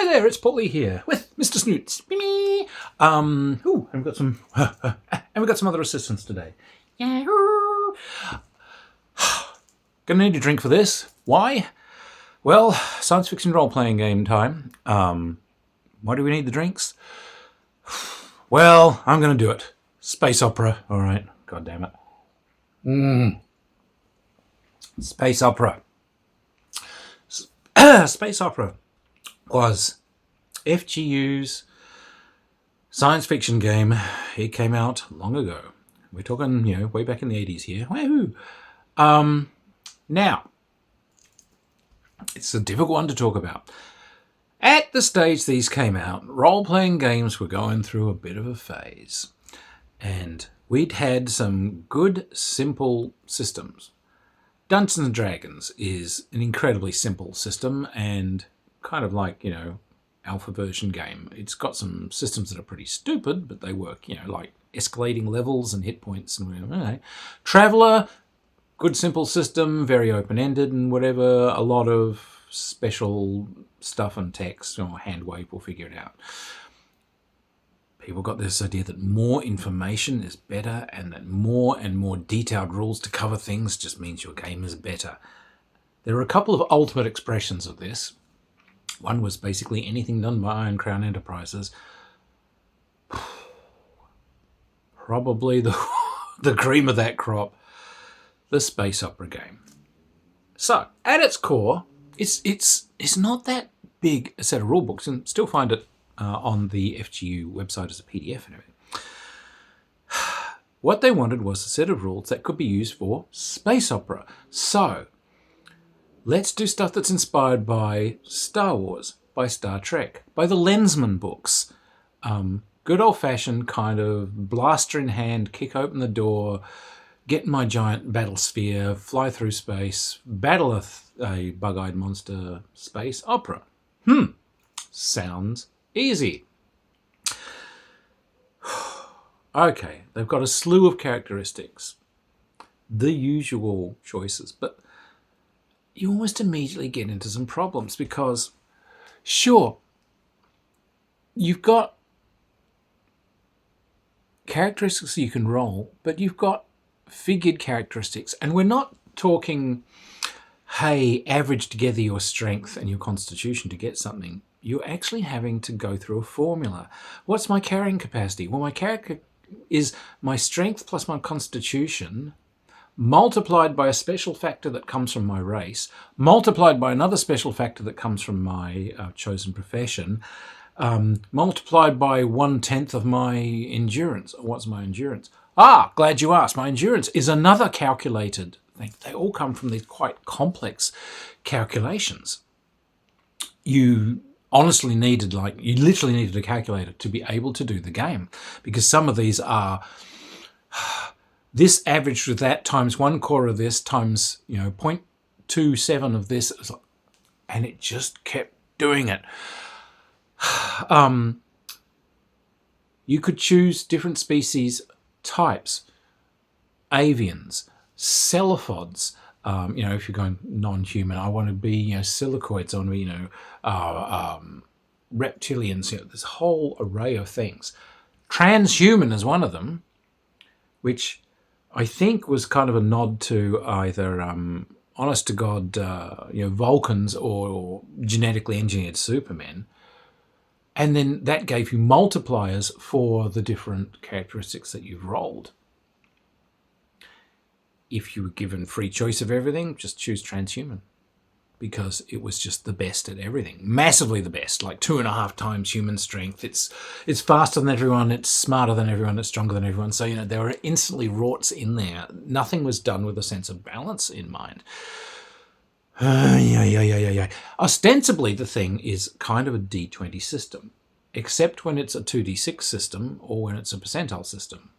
Hi there, it's Paulie here with Mr. Snoots. Me. And we've got some, other assistants today. Yahoo! Gonna need a drink for this. Why? Well, science fiction role-playing game time. Why do we need the drinks? Well, I'm gonna do it. Space opera. All right. God damn it. Space opera. Space opera was FGU's science fiction game. It came out long ago. We're talking, way back in the 80s here. Woohoo! Now, it's a difficult one to talk about. At the stage these came out, role-playing games were going through a bit of a phase. And we'd had some good, simple systems. Dungeons & Dragons is an incredibly simple system and kind of like, alpha version game. It's got some systems that are pretty stupid, but they work, like escalating levels and hit points and whatever. Okay. Traveller, good simple system, very open-ended and whatever. A lot of special stuff and text or hand wave will figure it out. People got this idea that more information is better and that more and more detailed rules to cover things just means your game is better. There are a couple of ultimate expressions of this. One was basically anything done by Iron Crown Enterprises. Probably the cream of that crop, the space opera game. So, at its core, it's not that big a set of rule books, and still find it on the FGU website as a PDF and everything. What they wanted was a set of rules that could be used for space opera. So, let's do stuff that's inspired by Star Wars, by Star Trek, by the Lensman books. Good old-fashioned kind of blaster in hand, kick open the door, get in my giant battle sphere, fly through space, battle a bug-eyed monster space opera. Sounds easy. Okay, they've got a slew of characteristics. The usual choices, but you almost immediately get into some problems because, sure, you've got characteristics you can roll, but you've got figured characteristics. And we're not talking, hey, average together your strength and your constitution to get something. You're actually having to go through a formula. What's my carrying capacity? Well, my character is my strength plus my constitution multiplied by a special factor that comes from my race, multiplied by another special factor that comes from my chosen profession, multiplied by 1/10 of my endurance. What's my endurance? Glad you asked. My endurance is another calculated thing. They all come from these quite complex calculations. You literally needed a calculator to be able to do the game, because some of these are this averaged with that times 1 core of this times 0.27 of this, and it just kept doing it. You could choose different species types, avians, cephalopods. If you're going non-human, I want to be silicoids. I want to be reptilians. There's a whole array of things. Transhuman is one of them, which I think was kind of a nod to either honest to God, Vulcans or genetically engineered supermen. And then that gave you multipliers for the different characteristics that you've rolled. If you were given free choice of everything, just choose transhuman, because it was just the best at everything. Massively the best, like 2.5 times human strength. It's faster than everyone, it's smarter than everyone, it's stronger than everyone. So, there were instantly rorts in there. Nothing was done with a sense of balance in mind. Ostensibly, the thing is kind of a D20 system, except when it's a 2D6 system or when it's a percentile system.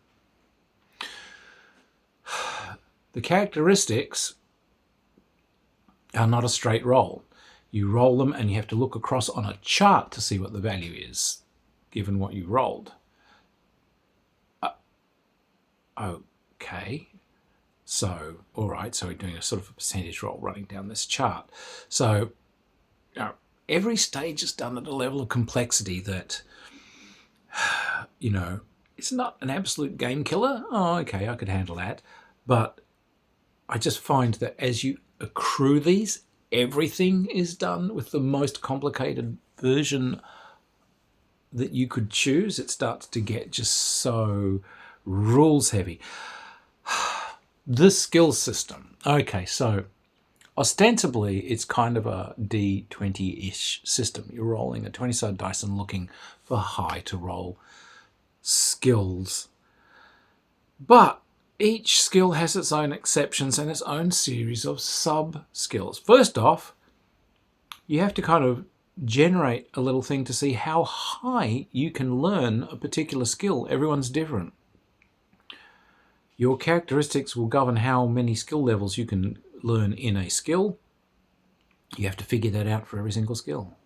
The characteristics are not a straight roll. You roll them and you have to look across on a chart to see what the value is, given what you rolled. Okay. So, all right, so we're doing a sort of a percentage roll running down this chart. So, every stage is done at a level of complexity that, you know, it's not an absolute game killer. Oh, okay, I could handle that. But I just find that as you accrue these, everything is done with the most complicated version that you could choose. It starts to get just so rules heavy. The skill system. Okay, so ostensibly it's kind of a D20-ish system. You're rolling a 20-sided dice and looking for high to roll skills. But each skill has its own exceptions and its own series of sub-skills. First off, you have to kind of generate a little thing to see how high you can learn a particular skill. Everyone's different. Your characteristics will govern how many skill levels you can learn in a skill. You have to figure that out for every single skill.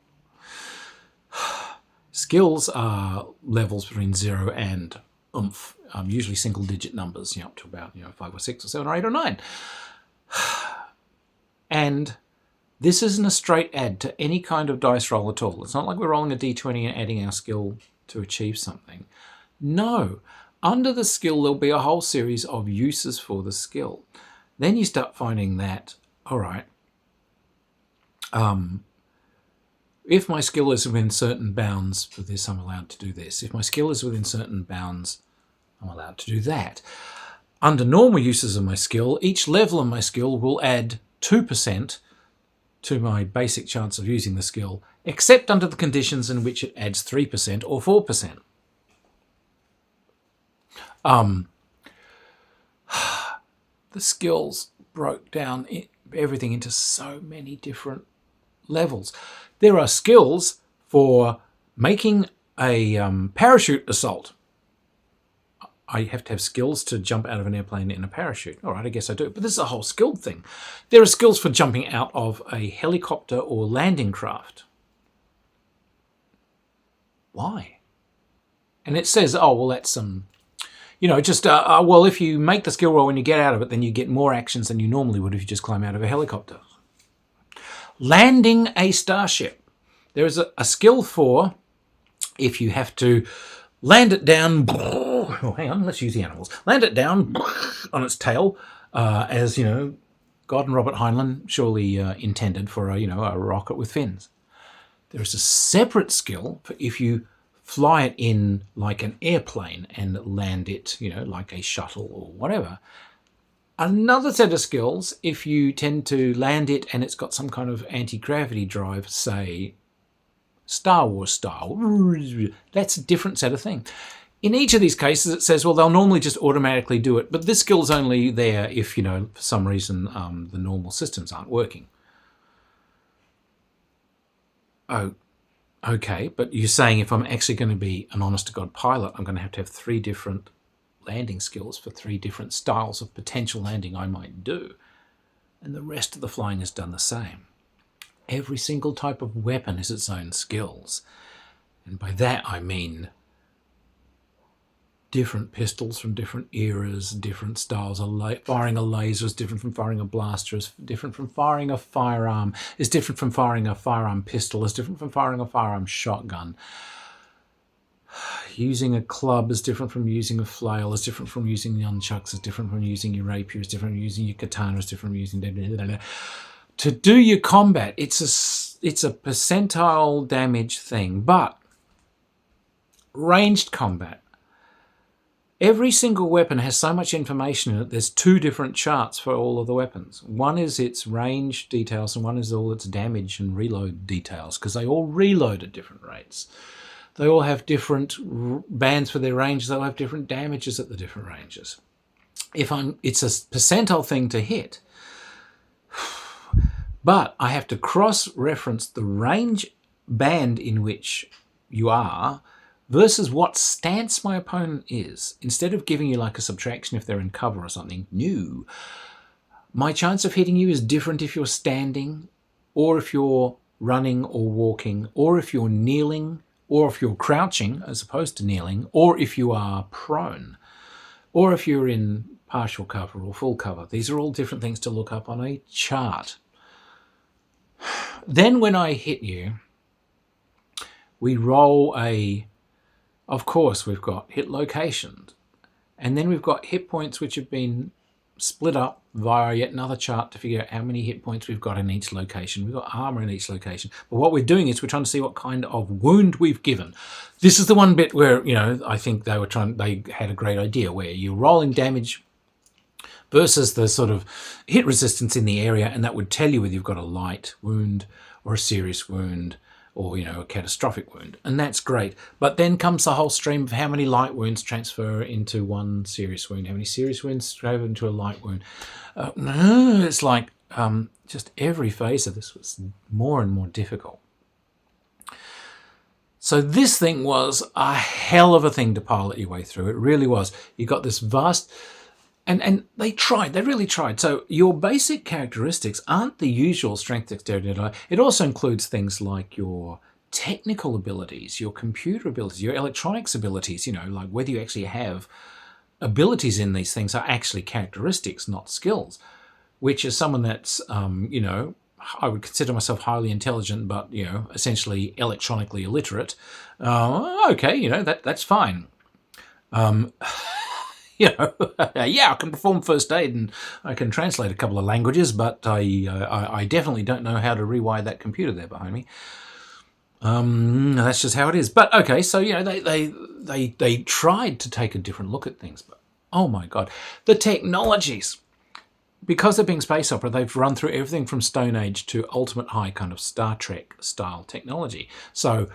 Skills are levels between 0 and oomph, usually single-digit numbers, up to about 5 or 6 or 7 or 8 or 9. And this isn't a straight add to any kind of dice roll at all. It's not like we're rolling a d20 and adding our skill to achieve something. No. Under the skill, there'll be a whole series of uses for the skill. Then you start finding that, all right, if my skill is within certain bounds for this, I'm allowed to do this. If my skill is within certain bounds, I'm allowed to do that. Under normal uses of my skill, each level of my skill will add 2% to my basic chance of using the skill, except under the conditions in which it adds 3% or 4%. The skills broke down everything into so many different levels. There are skills for making a parachute assault. I have to have skills to jump out of an airplane in a parachute. All right, I guess I do. But this is a whole skilled thing. There are skills for jumping out of a helicopter or landing craft. Why? And it says, oh, well, that's some... well, if you make the skill roll when you get out of it, then you get more actions than you normally would if you just climb out of a helicopter. Landing a starship. There is a skill for if you have to land it down... Oh, hang on, let's use the animals. Land it down on its tail, as, God and Robert Heinlein surely intended for a rocket with fins. There is a separate skill for if you fly it in like an airplane and land it, like a shuttle or whatever. Another set of skills if you tend to land it and it's got some kind of anti-gravity drive, say Star Wars style. That's a different set of thing. In each of these cases, it says, well, they'll normally just automatically do it, but this skill's only there if, for some reason, the normal systems aren't working. Oh, okay, but you're saying if I'm actually going to be an honest-to-God pilot, I'm going to have 3 different landing skills for 3 different styles of potential landing I might do. And the rest of the flying is done the same. Every single type of weapon has its own skills. And by that I mean different pistols from different eras, different styles of firing a laser is different from firing a blaster, is different from firing a firearm, is different from firing a firearm pistol, is different from firing a firearm shotgun. Using a club is different from using a flail, is different from using nunchucks, is different from using your rapier, is different from using your katana, is different from using... To do your combat, it's a percentile damage thing, but ranged combat, every single weapon has so much information in it, there's 2 different charts for all of the weapons. One is its range details and one is all its damage and reload details, because they all reload at different rates. They all have different bands for their range, they'll have different damages at the different ranges. It's a percentile thing to hit, but I have to cross-reference the range band in which you are versus what stance my opponent is. Instead of giving you like a subtraction if they're in cover or something, no. My chance of hitting you is different if you're standing, or if you're running or walking, or if you're kneeling, or if you're crouching as opposed to kneeling, or if you are prone, or if you're in partial cover or full cover. These are all different things to look up on a chart. Then when I hit you, we roll of course, we've got hit locations. And then we've got hit points which have been split up via yet another chart to figure out how many hit points we've got in each location. We've got armor in each location. But what we're doing is we're trying to see what kind of wound we've given. This is the one bit where, I think they had a great idea where you're rolling damage versus the sort of hit resistance in the area, and that would tell you whether you've got a light wound or a serious wound or, a catastrophic wound. And that's great. But then comes the whole stream of how many light wounds transfer into one serious wound, how many serious wounds transfer into a light wound. It's like just every phase of this was more and more difficult. So this thing was a hell of a thing to pilot your way through. It really was. You got this vast... And they really tried. So your basic characteristics aren't the usual strength, dexterity, and it also includes things like your technical abilities, your computer abilities, your electronics abilities, like whether you actually have abilities in these things are actually characteristics, not skills, which is someone that's, I would consider myself highly intelligent, but, essentially electronically illiterate. Okay, that's fine. Yeah, I can perform first aid and I can translate a couple of languages, but I definitely don't know how to rewire that computer there behind me. That's just how it is. But okay, so they tried to take a different look at things, but oh my god, the technologies. Because they're being space opera, they've run through everything from Stone Age to Ultimate High kind of Star Trek style technology. So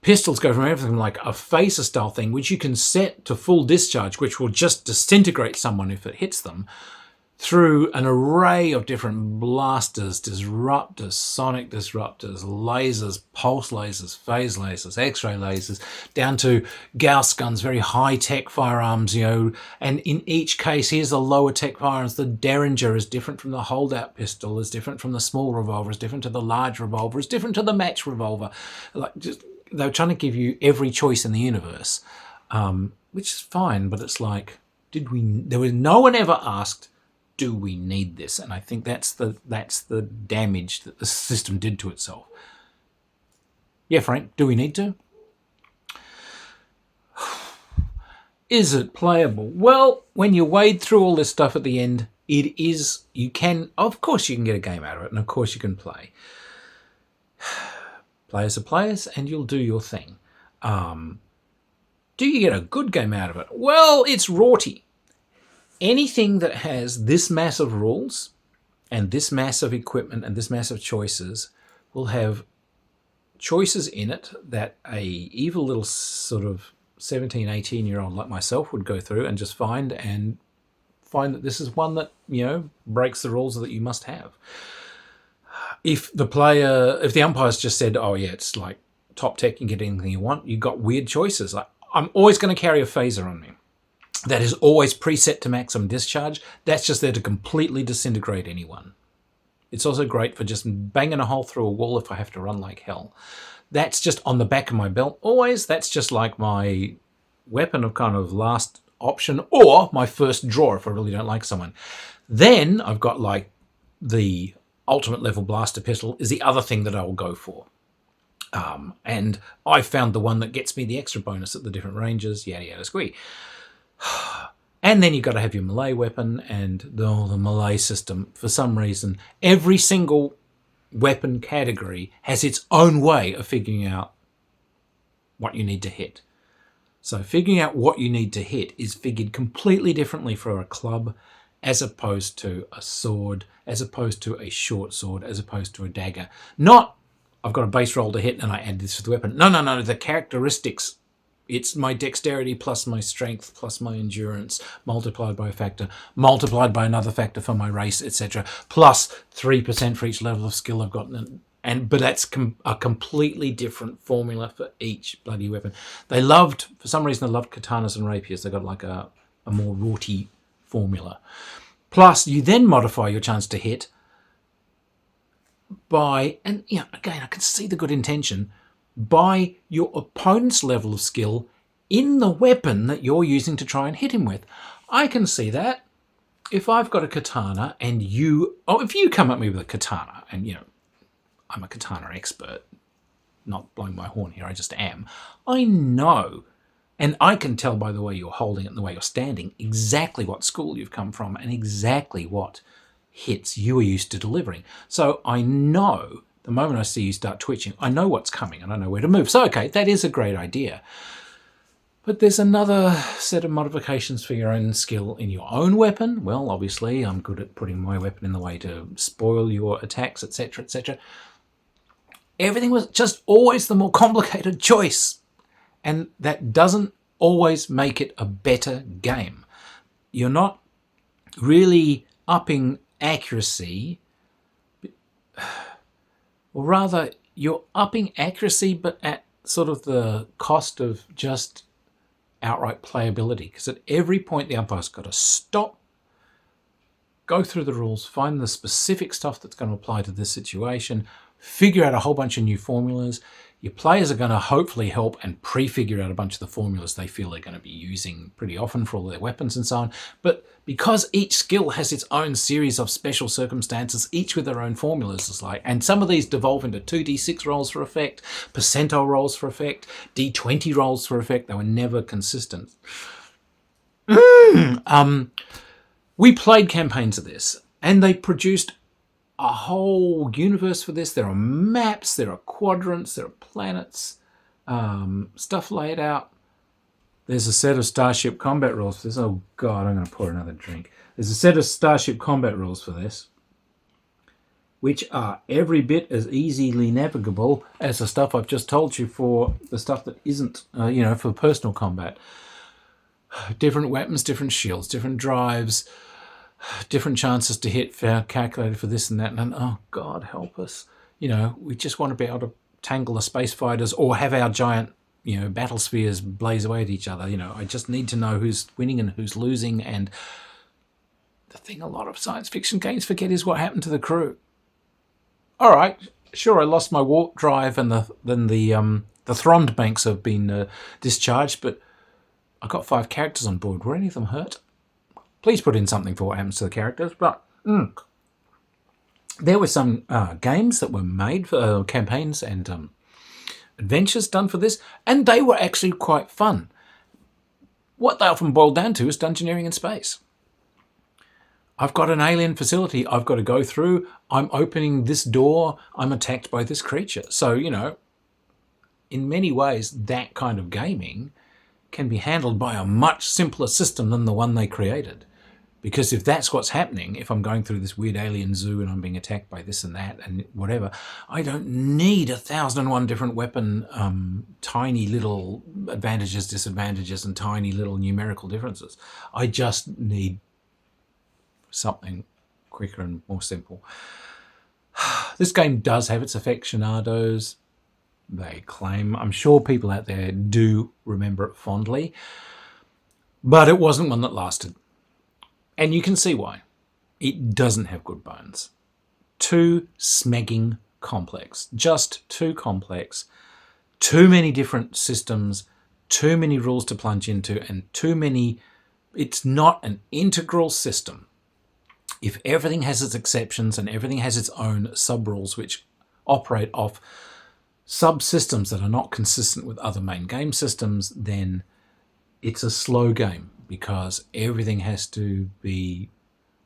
pistols go from everything like a phaser style thing, which you can set to full discharge, which will just disintegrate someone if it hits them, through an array of different blasters, disruptors, sonic disruptors, lasers, pulse lasers, phase lasers, X-ray lasers, down to Gauss guns, very high-tech firearms, and in each case, here's the lower-tech firearms. The Derringer is different from the holdout pistol, is different from the small revolver, is different to the large revolver, is different to the match revolver. They were trying to give you every choice in the universe, which is fine, but it's like, no one ever asked, do we need this? And I think that's the damage that the system did to itself. Yeah, Frank, do we need to? Is it playable? Well, when you wade through all this stuff at the end, of course you can get a game out of it, and of course you can play. Players are players, and you'll do your thing. Do you get a good game out of it? Well, it's rorty. Anything that has this mass of rules and this mass of equipment and this mass of choices will have choices in it that a evil little sort of 17, 18-year-old like myself would go through and just find that this is one that, breaks the rules that you must have. If the umpires just said, oh yeah, it's like top tech, you can get anything you want, you've got weird choices. Like, I'm always going to carry a phaser on me. That is always preset to maximum discharge. That's just there to completely disintegrate anyone. It's also great for just banging a hole through a wall if I have to run like hell. That's just on the back of my belt. Always, that's just like my weapon of kind of last option or my first draw if I really don't like someone. Then I've got like the ultimate level blaster pistol is the other thing that I will go for. And I found the one that gets me the extra bonus at the different ranges, yada yada squee. And then you've got to have your melee weapon and the melee system. For some reason, every single weapon category has its own way of figuring out what you need to hit. So figuring out what you need to hit is figured completely differently for a club as opposed to a sword, as opposed to a short sword, as opposed to a dagger. Not, I've got a base roll to hit and I add this to the weapon. No, the characteristics. It's my dexterity plus my strength plus my endurance multiplied by a factor, multiplied by another factor for my race, etc. Plus 3% for each level of skill I've got. But that's a completely different formula for each bloody weapon. For some reason, they loved katanas and rapiers. They got like a more rorty formula. Plus, you then modify your chance to hit by, and again, I can see the good intention, by your opponent's level of skill in the weapon that you're using to try and hit him with. I can see that. If I've got a katana and if you come at me with a katana, and I'm a katana expert, not blowing my horn here, I just am. I know, and I can tell by the way you're holding it and the way you're standing, exactly what school you've come from and exactly what hits you are used to delivering. So I know the moment I see you start twitching, I know what's coming and I know where to move. So, okay, that is a great idea. But there's another set of modifications for your own skill in your own weapon. Well, obviously, I'm good at putting my weapon in the way to spoil your attacks, etc., etc. Everything was just always the more complicated choice. And that doesn't always make it a better game. You're not really upping accuracy, or rather, you're upping accuracy, but at sort of the cost of just outright playability, because at every point the umpire's got to stop, go through the rules, find the specific stuff that's going to apply to this situation, figure out a whole bunch of new formulas. Your players are going to hopefully help and prefigure out a bunch of the formulas they feel they're going to be using pretty often for all their weapons and so on. But because each skill has its own series of special circumstances, each with their own formulas, is like, and some of these devolve into 2d6 rolls for effect, percentile rolls for effect, d20 rolls for effect. They were never consistent. We played campaigns of this, and they produced a whole universe for this. There are maps, there are quadrants, there are planets, stuff laid out. There's a set of Starship combat rules for this. Oh God, I'm going to pour another drink. There's a set of Starship combat rules for this, which are every bit as easily navigable as the stuff I've just told you for the stuff that isn't, for personal combat. Different weapons, different shields, different drives, different chances to hit, calculated for this and that, and oh God help us. We just want to be able to tangle the space fighters or have our giant, battle spheres blaze away at each other. I just need to know who's winning and who's losing, and the thing a lot of science fiction games forget is what happened to the crew. All right, sure, I lost my warp drive and the Thrond banks have been discharged, but I got 5 characters on board. Were any of them hurt? Please put in something for what happens to the characters. But there were some games that were made for campaigns and adventures done for this, and they were actually quite fun. What they often boil down to is dungeoneering in space. I've got an alien facility I've got to go through. I'm opening this door. I'm attacked by this creature. So, in many ways, that kind of gaming can be handled by a much simpler system than the one they created. Because if that's what's happening, if I'm going through this weird alien zoo and I'm being attacked by this and that and whatever, I don't need 1,001 different weapon, tiny little advantages, disadvantages, and tiny little numerical differences. I just need something quicker and more simple. This game does have its aficionados. They claim, I'm sure people out there do remember it fondly, but it wasn't one that lasted. And you can see why. It doesn't have good bones. Too smegging complex. Just too complex. Too many different systems. Too many rules to plunge into. And too many... It's not an integral system. If everything has its exceptions and everything has its own sub-rules which operate off subsystems that are not consistent with other main game systems, then it's a slow game, because everything has to be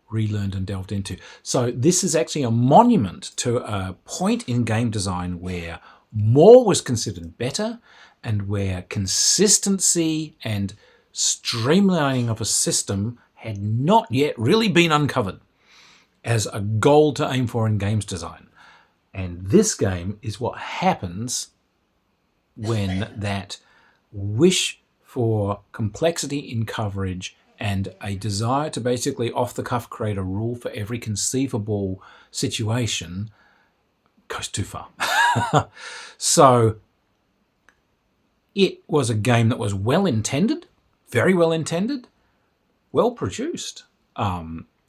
relearned and delved into. So this is actually a monument to a point in game design where more was considered better, and where consistency and streamlining of a system had not yet really been uncovered as a goal to aim for in games design. And this game is what happens when that wish for complexity in coverage and a desire to basically off-the-cuff create a rule for every conceivable situation goes too far. So it was a game that was well-intended, very well-intended, well-produced,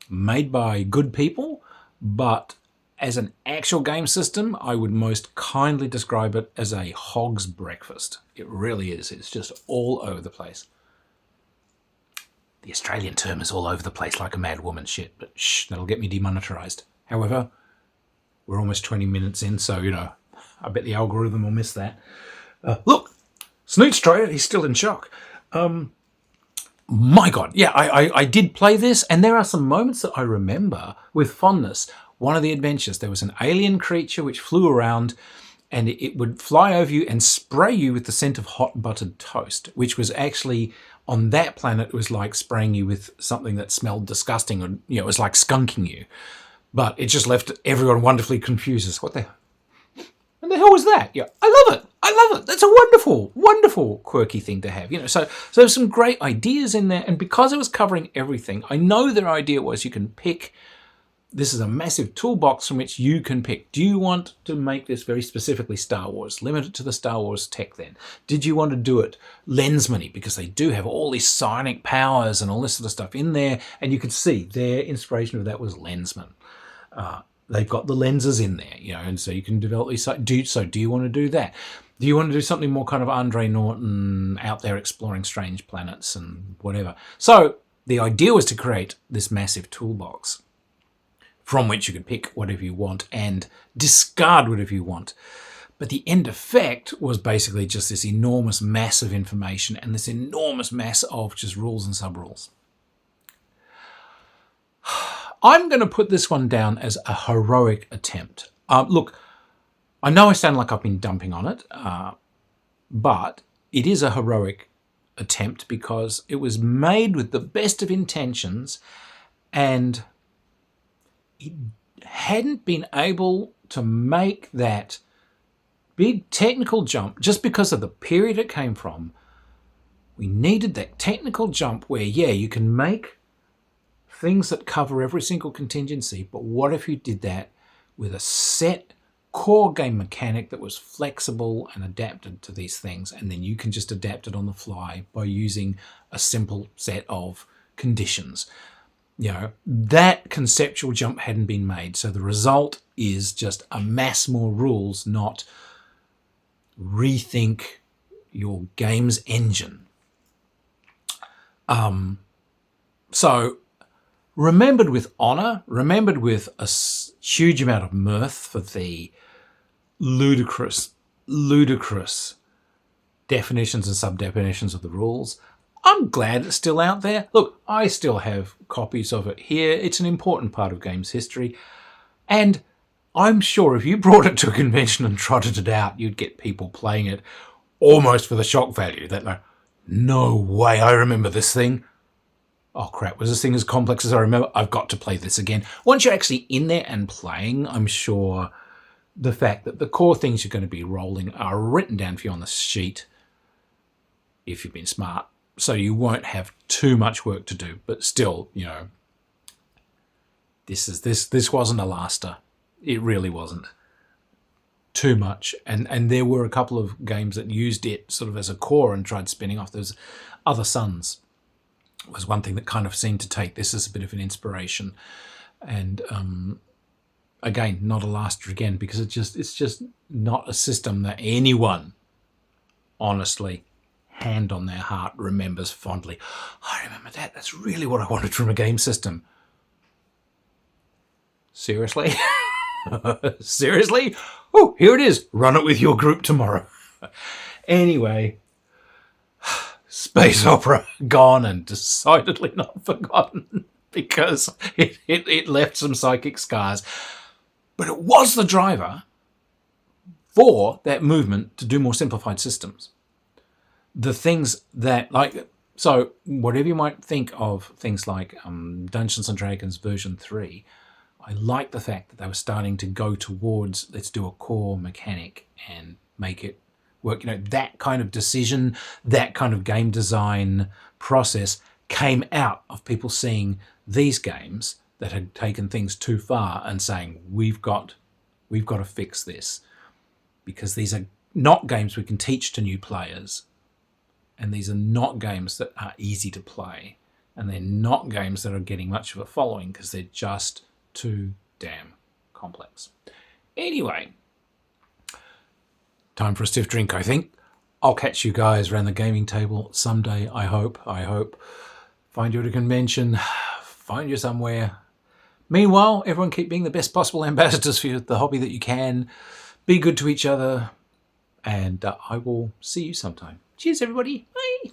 made by good people, but as an actual game system, I would most kindly describe it as a hog's breakfast. It really is. It's just all over the place. The Australian term is all over the place like a mad woman shit, but shh, that'll get me demonetized. However, we're almost 20 minutes in, so, I bet the algorithm will miss that. Look, Snoot's tried it. He's still in shock. My God, yeah, I did play this, and there are some moments that I remember with fondness. One of the adventures, there was an alien creature which flew around, and it would fly over you and spray you with the scent of hot buttered toast, which was actually, on that planet, it was like spraying you with something that smelled disgusting, or it was like skunking you. But it just left everyone wonderfully confused as, what the hell was that? Yeah, I love it. I love it. That's a wonderful, wonderful, quirky thing to have. So there's some great ideas in there. And because it was covering everything, I know their idea was you can pick. This is a massive toolbox from which you can pick. Do you want to make this very specifically Star Wars? Limit it to the Star Wars tech then. Did you want to do it lensman-y? Because they do have all these psionic powers and all this sort of stuff in there. And you can see their inspiration of that was lensman. They've got the lenses in there, and so you can develop these. Do you want to do that? Do you want to do something more kind of Andre Norton, out there exploring strange planets and whatever? So the idea was to create this massive toolbox from which you could pick whatever you want and discard whatever you want. But the end effect was basically just this enormous mass of information and this enormous mass of just rules and sub-rules. I'm going to put this one down as a heroic attempt. Look, I know I sound like I've been dumping on it, but it is a heroic attempt because it was made with the best of intentions, and it hadn't been able to make that big technical jump just because of the period it came from. We needed that technical jump where, you can make things that cover every single contingency, but what if you did that with a set core game mechanic that was flexible and adapted to these things, and then you can just adapt it on the fly by using a simple set of conditions. That conceptual jump hadn't been made, so the result is just amass more rules, not rethink your game's engine. So remembered with honour, remembered with a huge amount of mirth for the ludicrous definitions and sub-definitions of the rules. I'm glad it's still out there. Look, I still have copies of it here. It's an important part of games history. And I'm sure if you brought it to a convention and trotted it out, you'd get people playing it almost for the shock value. That like, no way, I remember this thing. Oh crap, was this thing as complex as I remember? I've got to play this again. Once you're actually in there and playing, I'm sure the fact that the core things you're going to be rolling are written down for you on the sheet, if you've been smart, so you won't have too much work to do. But still, this wasn't a laster. It really wasn't. Too much. And there were a couple of games that used it sort of as a core and tried spinning off. There's Other Suns was one thing that kind of seemed to take this as a bit of an inspiration. And again, not a laster again, because it's just not a system that anyone, honestly, hand on their heart, remembers fondly. I remember that. That's really what I wanted from a game system. Seriously? Seriously? Oh, here it is. Run it with your group tomorrow. Anyway, space opera gone and decidedly not forgotten because it left some psychic scars. But it was the driver for that movement to do more simplified systems. The things that, so whatever you might think of things like Dungeons & Dragons version 3, I like the fact that they were starting to go towards, let's do a core mechanic and make it work. That kind of decision, that kind of game design process came out of people seeing these games that had taken things too far and saying, we've got to fix this, because these are not games we can teach to new players, and these are not games that are easy to play, and they're not games that are getting much of a following because they're just too damn complex. Anyway, time for a stiff drink, I think. I'll catch you guys around the gaming table someday, I hope. Find you at a convention, find you somewhere. Meanwhile, everyone keep being the best possible ambassadors for the hobby that you can. Be good to each other, and I will see you sometime. Cheers, everybody. Bye.